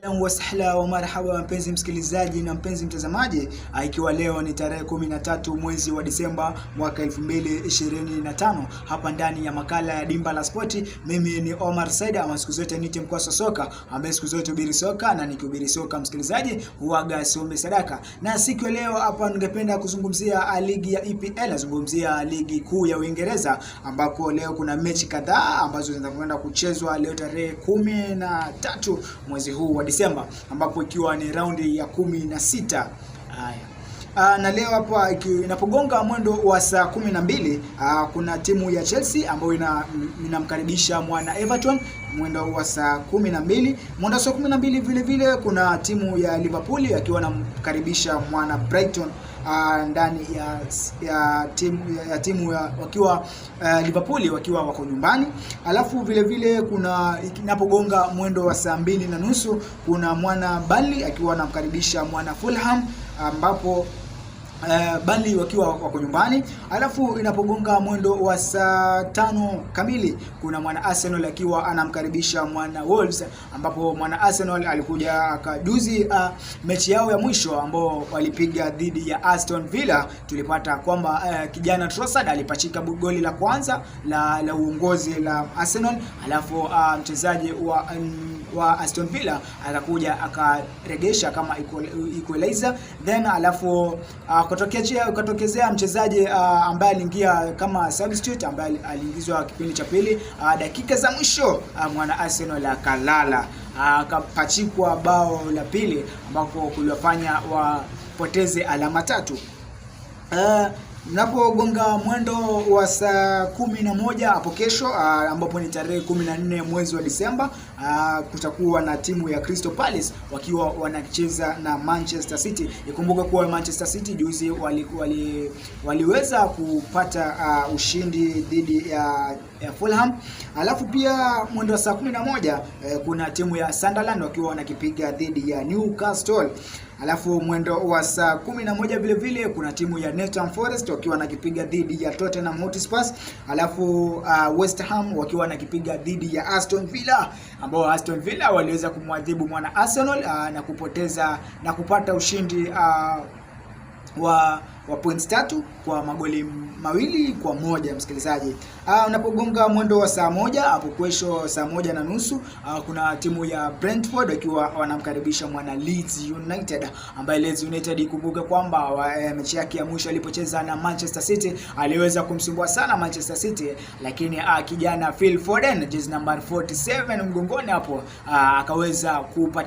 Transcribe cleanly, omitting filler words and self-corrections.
Wasahla wa marhaba mpenzi msikilizaji na mpenzi mtazamaji, ikiwa leo ni tarehe 13 mwezi wa Disemba mwaka 2025, hapa ndani ya makala ya Dimba la Spoti. Mimi ni Omar Said, ama siku zote nite mkwasa soka, ambaye siku zote hubiri soka, na nikihubiri soka msikilizaji huaga siombe sadaka. Na siku ya leo hapa ningependa kuzungumzia ligi ya EPL, nazungumzia ligi kuu ya Uingereza, ambako leo kuna mechi kadhaa ambazo zinakwenda kuchezwa leo tarehe 13 mwezi huu wa Disemba, ambapo ikiwa ni raundi ya 16. Haya. Na leo hapa inapogonga mwendo wa saa 12, kuna timu ya Chelsea ambayo inamkaribisha mwana Everton mwendo wa saa 12. Mwendo wa saa 12 vile vile kuna timu ya Liverpool akiwa anamkaribisha mwana Brighton ndani ya timu wakiwa Liverpool wakiwa wako nyumbani. Alafu vile vile kuna inapogonga mwendo wa saa 2:30 kuna mwana Burnley akiwa anamkaribisha mwana Fulham, ambapo Burnley wakiwa wako nyumbani. Alafu inapogonga mwendo wa saa 5 kamili kuna mwana Arsenal akiwa anamkaribisha mwana Wolves, ambapo mwana Arsenal alikuja akajuzi mechi yao ya mwisho ambao walipiga dhidi ya Aston Villa. Tulipata kwamba kijana Trossard alipachika goli la kwanza la uongozi la Arsenal, alafu mchezaji wa Aston Villa akakuja akaregesha kama equalizer, then alafu ukatokezea mchezaji ambaye aliingia kama substitute, ambaye aliingizwa kipindi cha pili dakika za mwisho, mwana Arsenal akalala, akapachikwa bao la pili ambako kuliwafanya wapoteze alama 3. Mnapogonga mwendo wa saa 11 hapo kesho, ambapo ni tarehe 14 mwezi wa Disemba, kutakuwa na timu ya Crystal Palace wakiwa wanacheza na Manchester City. Ikumbuke kuwa Manchester City juzi waliweza kupata ushindi dhidi ya Fulham. Alafu pia mwendo wa saa 11 kuna timu ya Sunderland wakiwa wanakipiga dhidi ya Newcastle. Alafu mwendo wa saa 11 vile vile kuna timu ya Nottingham Forest wakiwa wanakipiga dhidi ya Tottenham Hotspur. Alafu West Ham wakiwa wanakipiga dhidi ya Aston Villa, ambao Aston Villa waliweza kumwadhibu mwana Arsenal na kupata ushindi wa points 3 kwa magoli 2-1 msikilizaji. Unapogonga mwendo wa saa 1 hapo kesho saa 1:30, kuna timu ya Brentford wakiwa wanamkaribisha mwana Leeds United, ambaye Leeds United ikumbuke kwamba mechi yake ya mwisho alipocheza na Manchester City aliweza kumsumbua sana Manchester City, lakini kijana Phil Foden jezi namba 47 mgongoni hapo akaweza kupata